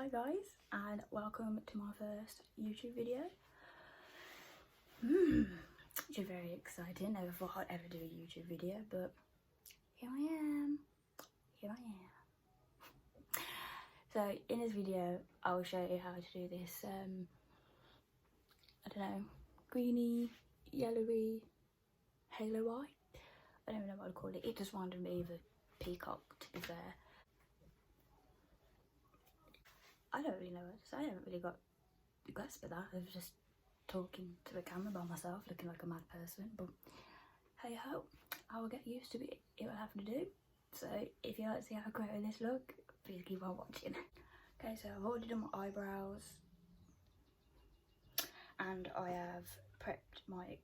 Hi guys, and welcome to my first YouTube video. Which is very exciting. Never thought I'd ever do a YouTube video, but here I am. So in this video I will show you how to do this I don't know, greeny, yellowy halo eye. I don't even know what I'd call it. It just reminded me of a peacock, to be fair. I don't really know what to say. I haven't really got the grasp of that. I was just talking to the camera by myself, looking like a mad person. But hey ho, I will get used to it. It will have to do. So if you like to see how great this look, please keep on watching. Okay, so I've already done my eyebrows, and I have prepped my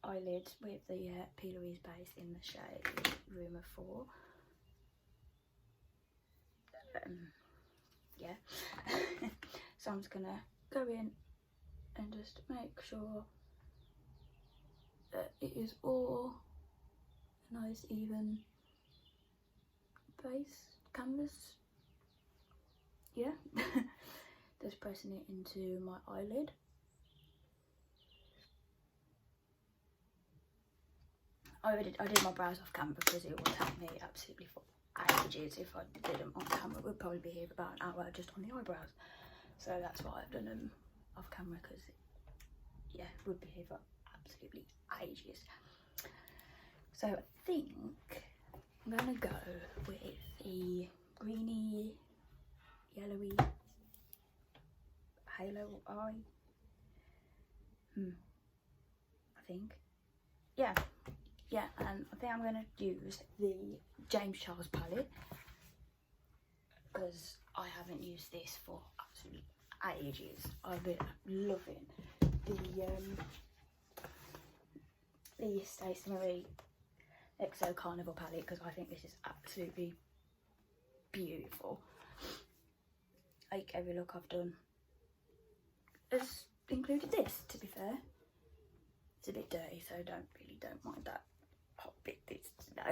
eyelids with the P. Louise base in the shade Rumor 4. Yeah. So I'm just gonna go in and just make sure that it is all nice even base canvas. Yeah. Just pressing it into my eyelid. I did my brows off camera because it would take me absolutely for ages. If I did them on camera, it would probably be here about an hour just on the eyebrows. So that's why I've done them off camera, because yeah, it would be here for absolutely ages. So I think I'm gonna go with the greeny, yellowy halo eye. I think. Yeah, and I think I'm going to use the James Charles palette, because I haven't used this for absolutely ages. I've been loving the Stacey Marie XO Carnival palette, because I think this is absolutely beautiful. Like every look I've done has included this, to be fair. It's a bit dirty, so don't mind that hot bit. It's no.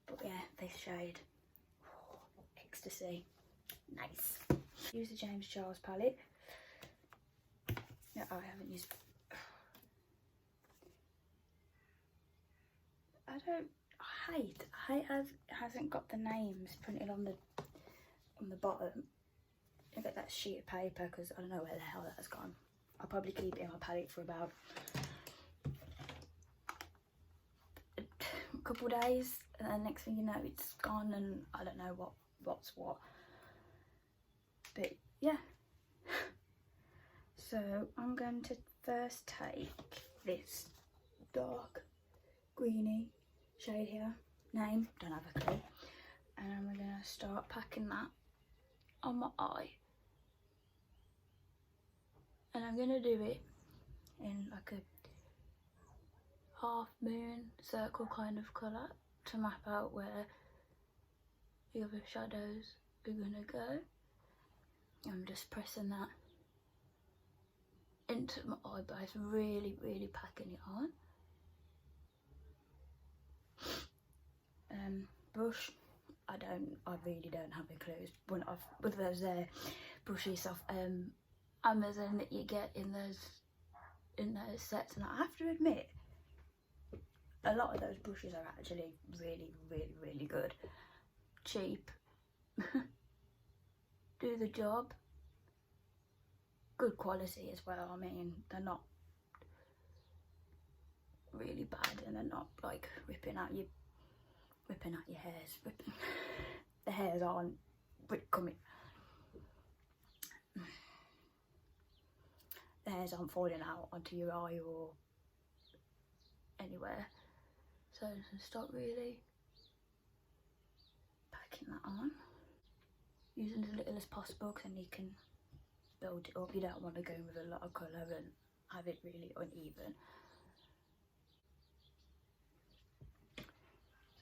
But yeah, this shade, oh, ecstasy, nice. Use the James Charles palette. No, I haven't used. I hate hasn't got the names printed on the bottom. I get that sheet of paper, because I don't know where the hell that's gone. I'll probably keep it in my palette for about a couple of days, and then next thing you know it's gone, and I don't know what's what. But yeah. So I'm going to first take this dark greeny shade here. Name, don't have a clue. And we're going to start packing that on my eye. And I'm going to do it in like a half moon circle kind of colour to map out where the other shadows are going to go. I'm just pressing that into my eye base, really packing it on. Brush, I really don't have a clue. It's one of those brushes off Amazon that you get in those sets, and I have to admit a lot of those brushes are actually really good. Cheap, do the job, good quality as well. I mean, they're not really bad, and they're not like ripping out your hairs. The hairs aren't coming. The hairs aren't falling out onto your eye or anywhere. So start really packing that on, using as little as possible, because then you can build it up. You don't want to go in with a lot of colour and have it really uneven.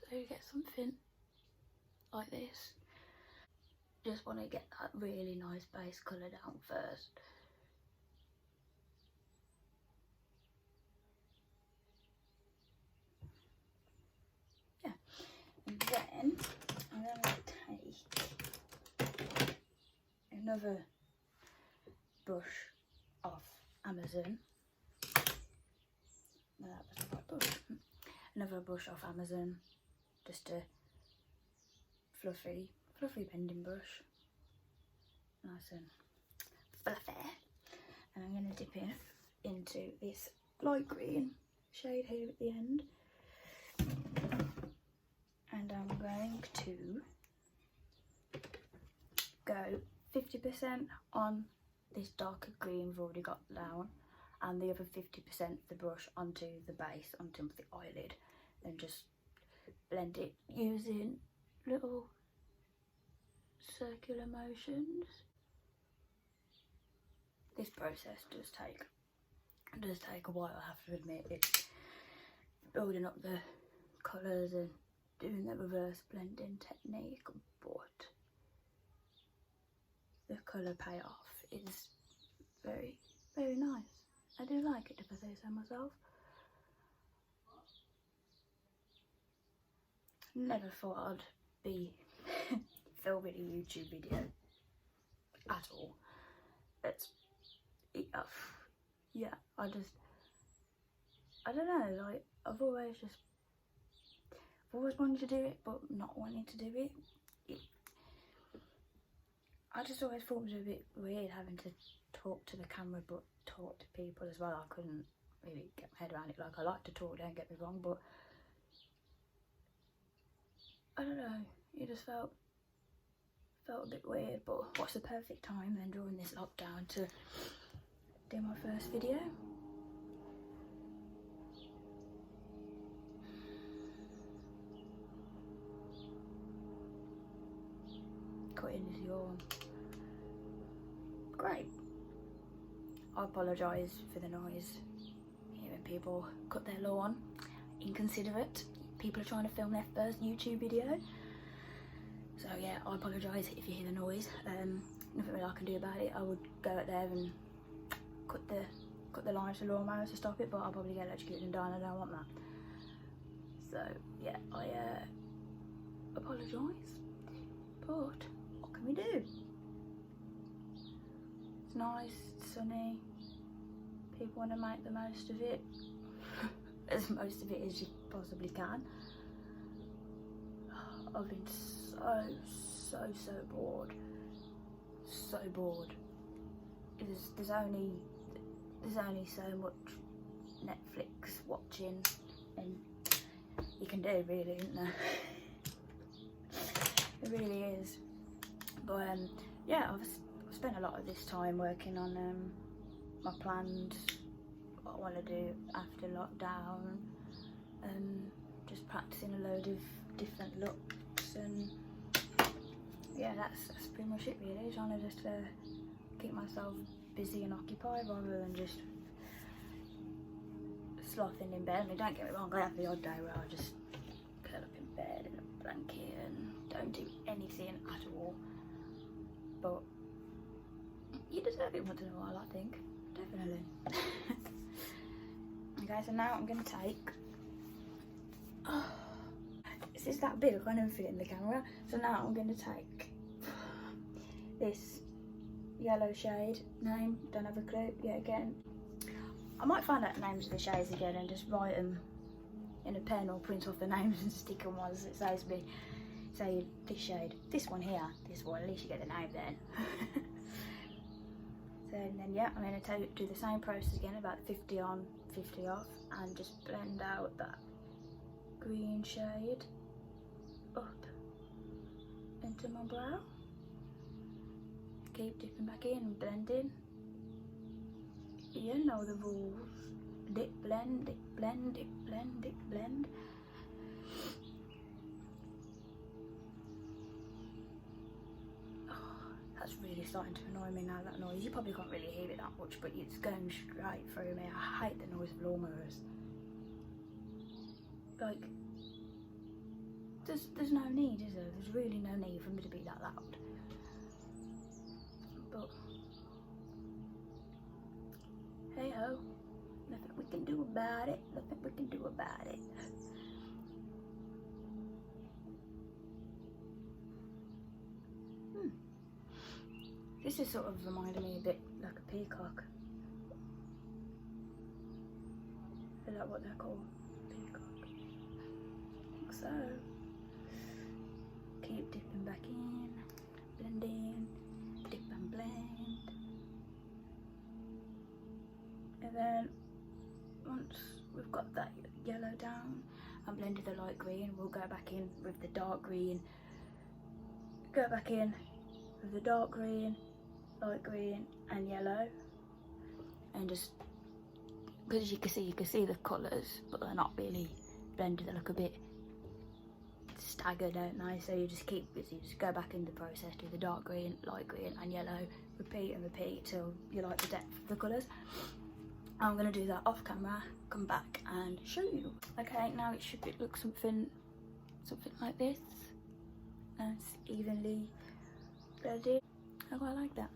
So you get something like this. Just want to get that really nice base colour down first. Yeah, and then I'm going to take another brush off Amazon. No, that was the right brush. Another brush off Amazon, just a fluffy bending brush, nice and fluffy. And I'm going to dip in into this light green shade here at the end, and I'm going to go 50% on this darker green we've already got down, and the other 50% of the brush onto the base, onto the eyelid, and just blend it using little circular motions. This process does take a while, I have to admit. It's building up the colours and doing the reverse blending technique, but the colour payoff is very, very nice. I do like it, if I say so myself. Never thought I'd be filming a YouTube video at all. It's, yeah, I don't know, like, I've always wanted to do it, but not wanting to do it. I just always thought it was a bit weird having to talk to the camera, but talk to people as well. I couldn't really get my head around it. Like, I like to talk, don't get me wrong, but I don't know, it just felt a bit weird. But what's the perfect time then, during this lockdown, to do my first video? Cutting this yawn. Great. I apologise for the noise. Hearing people cut their lawn. Inconsiderate. People are trying to film their first YouTube video. So yeah, I apologise if you hear the noise. Nothing really I can do about it. I would go out there and cut the lines to lawnmowers to stop it, but I'll probably get electrocuted and die, and I don't want that. So yeah, I apologise. But what can we do? It's nice, it's sunny. People want to make the most of it. As most of it as you possibly can. I've been so bored. So bored. There's only so much Netflix watching and you can do, really, isn't there? It really is. But yeah, I've spent a lot of this time working on my plans, what I want to do after lockdown, just practicing a load of different looks, and yeah, that's pretty much it really. Trying to just keep myself busy and occupied rather than just slothing in bed. I mean, don't get me wrong, I have the odd day where I just curl up in bed in a blanket and don't do anything at all, but you deserve it once in a while, I think. Definitely. Okay, so now I'm going to take... This is that big, I can't even fit it in the camera. So now I'm going to take this yellow shade, name, don't have a clue, yet again. I might find out the names of the shades again and just write them in a pen or print off the names and stick them ones that says me, say this shade, this one here, this one, at least you get the name then. So then yeah, I'm going to do the same process again, about 50 on, 50 off, and just blend out that green shade up into my brow. Keep dipping back in and blending. You know the rules. Dip, blend, dip, blend, dip, blend, dip, blend. That's really starting to annoy me now, that noise. You probably can't really hear it that much, but it's going straight through me. I hate the noise of lawnmowers. Like, there's no need, is there? There's really no need for me to be that loud. But, hey ho, nothing we can do about it, nothing we can do about it. This is sort of reminding me a bit like a peacock. Is that what they're called? Peacock. I think so. Keep dipping back in, blend in, dip and blend. And then once we've got that yellow down and blended the light green, we'll go back in with the dark green. Go back in with the dark green, light green and yellow, and just, because you can see the colours, but they're not really blended, they look a bit staggered, don't they? So you just go back in the process, do the dark green, light green and yellow, repeat and repeat till you like the depth of the colours. I'm going to do that off camera, come back and show you. Okay, now it should look something like this. Nice, evenly blended. I quite like that.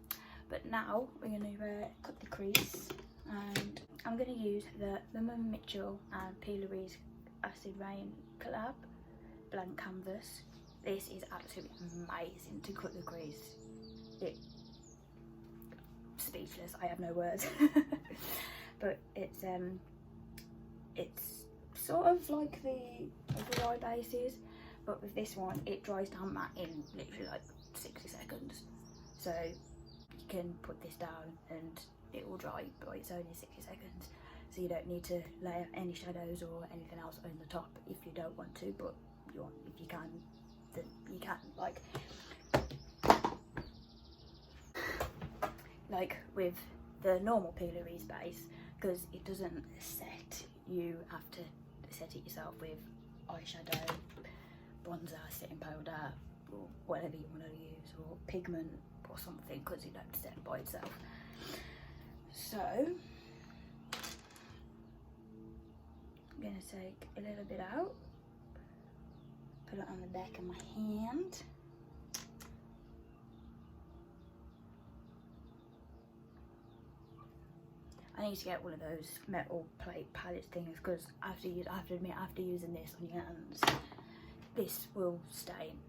But now we're going to cut the crease, and I'm going to use the Lemon Mitchell and P. Louise Acid Rain collab blank canvas. This is absolutely amazing to cut the crease. Speechless, I have no words. But it's sort of like the dry bases, but with this one it dries down matte in literally like 60 seconds. So you can put this down and it will dry by its own in 60 seconds. So you don't need to layer any shadows or anything else on the top if you don't want to, but if you can, then you can. Like with the normal P. Louise base, because it doesn't set, you have to set it yourself with eyeshadow, bronzer, setting powder, or whatever you want to use, or pigment or something, because you don't set by itself. So I'm going to take a little bit out, put it on the back of my hand. I need to get one of those metal plate palette things, because I have to admit, after using this on your hands, this will stain.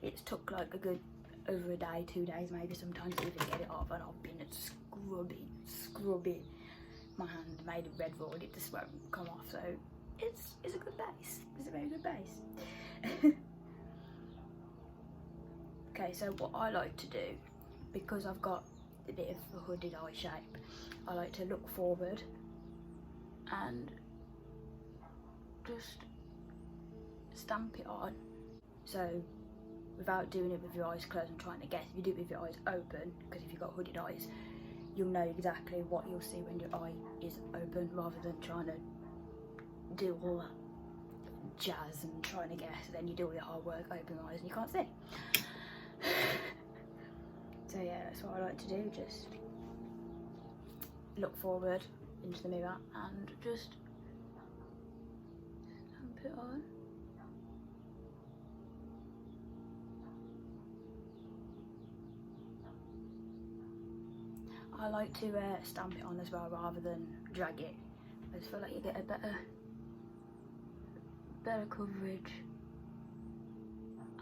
It's took like a good over a day, 2 days maybe sometimes to even get it off, and I've been scrubbing my hand, made it red raw, and it just won't come off. So it's a good base. It's a very good base. Okay, so what I like to do, because I've got a bit of a hooded eye shape, I like to look forward and just stamp it on. So without doing it with your eyes closed and trying to guess, if you do it with your eyes open, because if you've got hooded eyes, you'll know exactly what you'll see when your eye is open, rather than trying to do all that jazz and trying to guess, then you do all your hard work, open your eyes and you can't see. So yeah, that's what I like to do, just look forward into the mirror and just stamp it on. I like to stamp it on as well, rather than drag it. I just feel like you get a better coverage,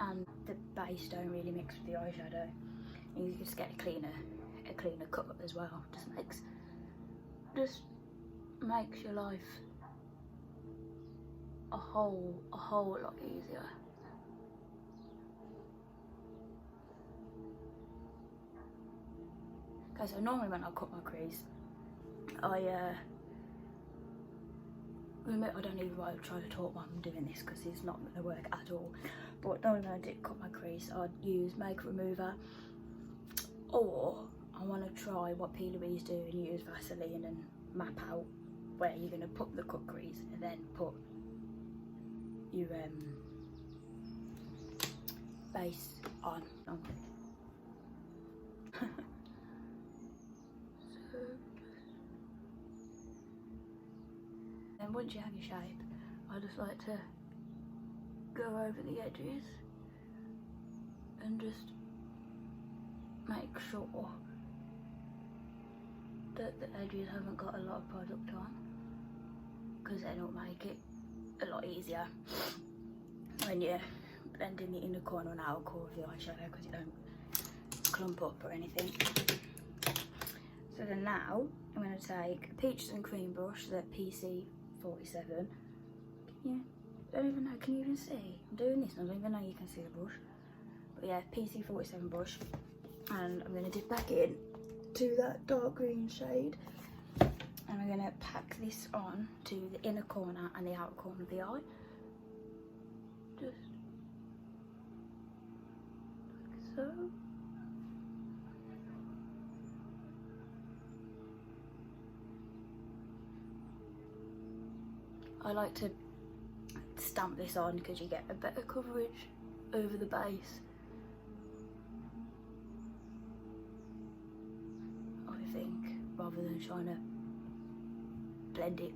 and the base don't really mix with the eyeshadow. You just get a cleaner cut as well. Just makes your life a whole lot easier. Okay, so normally when I cut my crease, I don't even try to talk while I'm doing this, because it's not going to work at all. But normally when I did cut my crease, I'd use makeup remover, or I want to try what P. Louise do and use Vaseline and map out where you're going to put the cut crease, and then put your base on. Then once you have your shape, I just like to go over the edges and just make sure that the edges haven't got a lot of product on, because then it'll make it a lot easier when you're blending the inner corner and outer corner of the eyeshadow, because you don't clump up or anything. So then now I'm going to take a peaches and cream brush, the PC47. Yeah, I don't even know, can you even see? I'm doing this and I don't even know you can see the brush. But yeah, PC47 brush. And I'm going to dip back in to that dark green shade. And we're going to pack this on to the inner corner and the outer corner of the eye. Just like so. I like to stamp this on because you get a better coverage over the base, I think, rather than trying to blend it.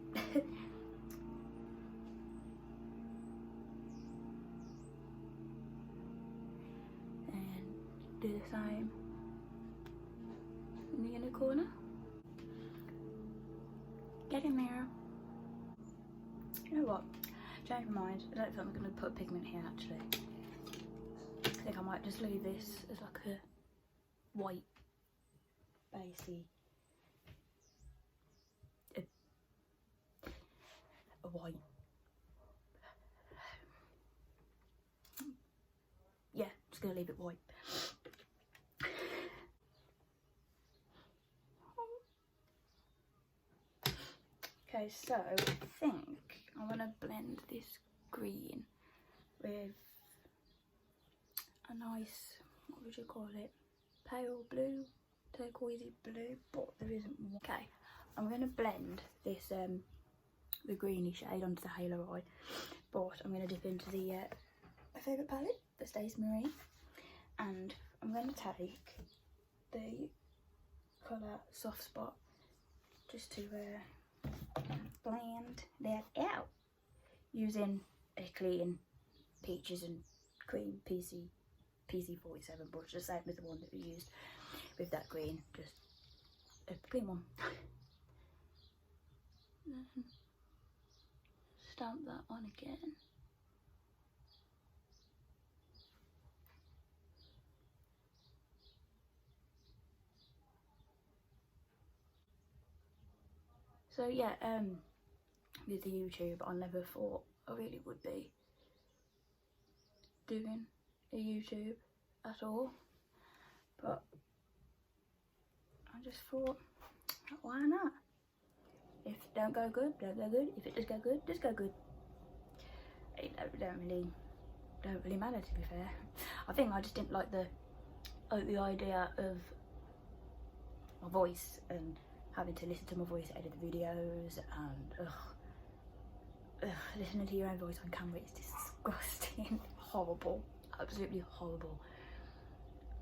And do the same in the inner corner. Get in there. You know what? Change my mind. I don't think I'm going to put pigment here actually. I think I might just leave this as like a white basey. A white. Yeah, just going to leave it white. Okay, so I think I'm going to blend this green with a nice, what would you call it, pale blue, turquoisey blue, but there isn't one. Okay, I'm going to blend this the greeny shade onto the halo eye, but I'm going to dip into the my favourite palette, the Stays Marine, and I'm going to take the colour Soft Spot just to blend that out using a clean peaches and cream PC47 brush, the same as the one that we used with that green, just a clean one. Stamp that on again. So yeah, with the YouTube, I never thought I really would be doing a YouTube at all, but I just thought, why not? If it don't go good, don't go good. If it does go good, just go good. It don't really matter, to be fair. I think I just didn't like the idea of my voice and having to listen to my voice edit the videos, and listening to your own voice on camera is disgusting. Horrible, absolutely horrible.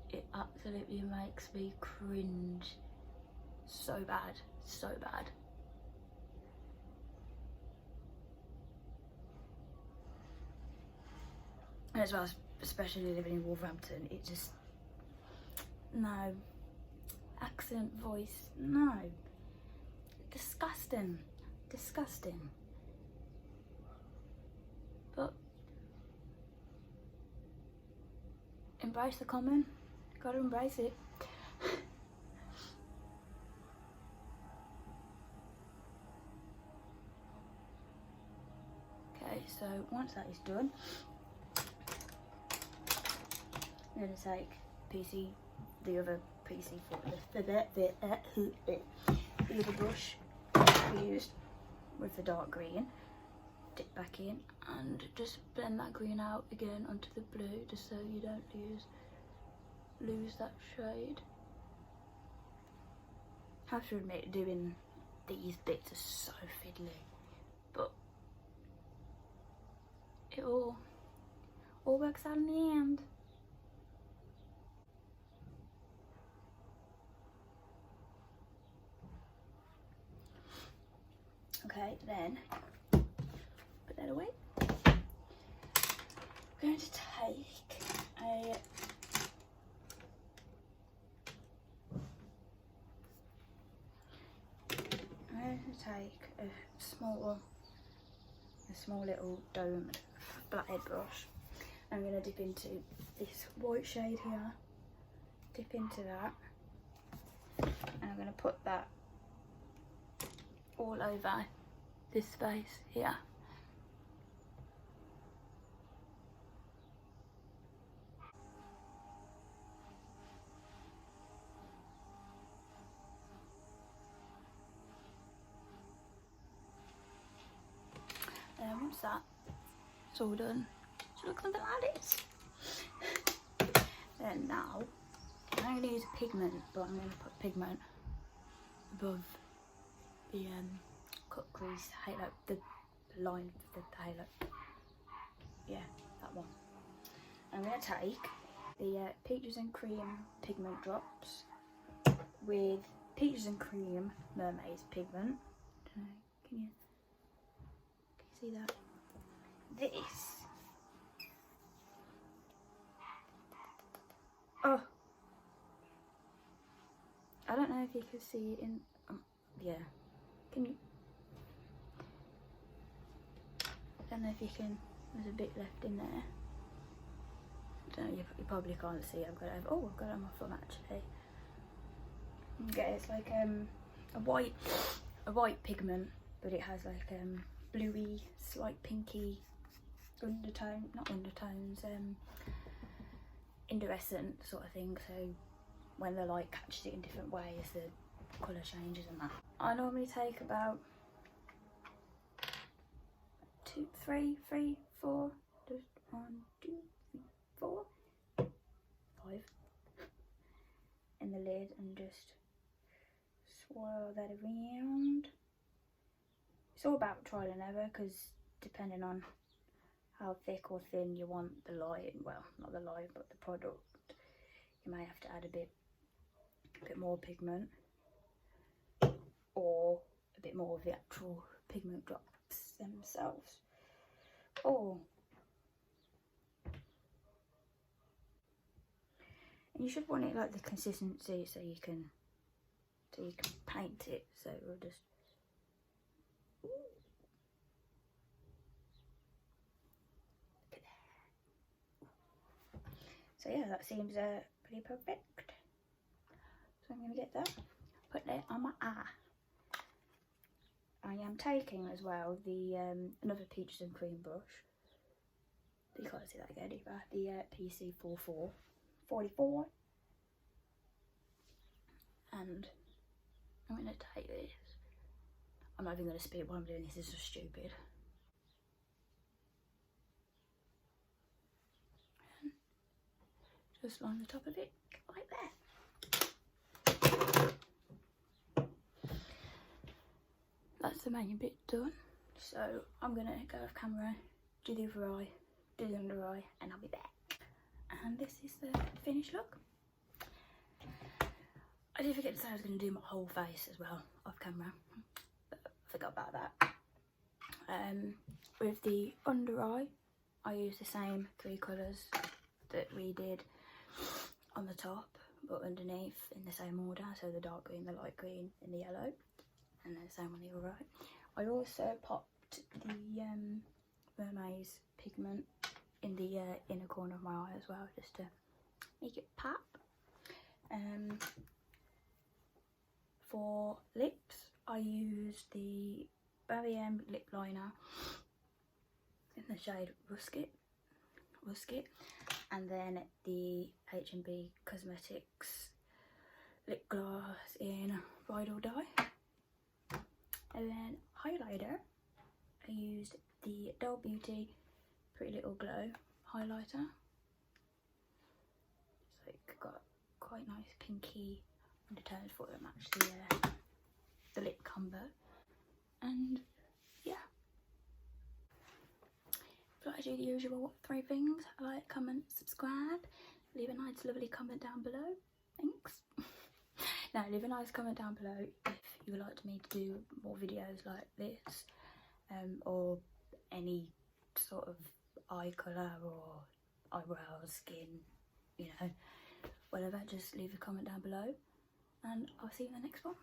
It absolutely makes me cringe so bad, so bad. And as well, especially living in Wolverhampton, it just, no. Accent, voice, no. Disgusting, disgusting. But embrace the common, gotta embrace it. Okay, so once that is done, I'm going to take the other brush we used with the dark green, dip back in and just blend that green out again onto the blue, just so you don't lose that shade. I have to admit, doing these bits are so fiddly, but it all works out in the end. Okay, then put that away. I'm going to take a small little domed flathead brush. I'm going to dip into this white shade here, dip dip into that, and I'm going to put that all over this space here. And once that's all done, it looks something like this. Then now, I'm going to use a pigment, but I'm going to put pigment above the cut crease halo, the line of the halo. Yeah, that one. I'm going to take the Peaches and Cream pigment drops with Peaches and Cream Mermaid's pigment. Can you see that? This. Oh, I don't know if you can see it in. Yeah, can you? I don't know if you can. There's a bit left in there. I don't know. You probably can't see it. I've got it. Oh, I've got it on my thumb actually. Okay, it's like a white pigment, but it has like bluey, slight pinky undertone, not undertones, iridescent sort of thing. So when the light catches it in different ways, the colour changes and that. I normally take about 2, 3, 4, just 1, 2, 3, 4, 5 in the lid and just swirl that around. It's all about trial and error, because depending on how thick or thin you want the light, well, not the light but the product, you may have to add a bit more pigment or a bit more of the actual pigment drops themselves. Oh, and you should want it like the consistency so you can paint it. So we'll just so yeah, that seems pretty perfect. So I'm going to get that, put that on my eye. I am taking as well the another Peaches and Cream brush. You can't see that again either. The PC44, and I'm going to take this. I'm not even going to speak while I'm doing this. This is just stupid. And just line the top of it like that. That's the main bit done. So I'm gonna go off camera, do the other eye, do the under eye, and I'll be back. And this is the finished look. I did forget to say I was going to do my whole face as well off camera, but I forgot about that. With the under eye, I used the same 3 colours that we did on the top, but underneath in the same order. So the dark green, the light green, and the yellow, and then the same on the other eye. I also popped the Mermaid's pigment in the inner corner of my eye as well, just to make it pop. For lips, I used the Barry M lip liner in the shade Rusket, and then the H&B Cosmetics lip gloss in Ride or Die. And then highlighter, I used the Doll Beauty Pretty Little Glow highlighter. So it got quite nice pinky undertones for it, match the lip combo. And yeah, if you like to do the usual 3 things: like, comment, subscribe, leave a nice lovely comment down below. Thanks. Now leave a nice comment down below if you would like me to do more videos like this, or any sort of eye colour or eyebrows, skin, you know, whatever. Just leave a comment down below, and I'll see you in the next one.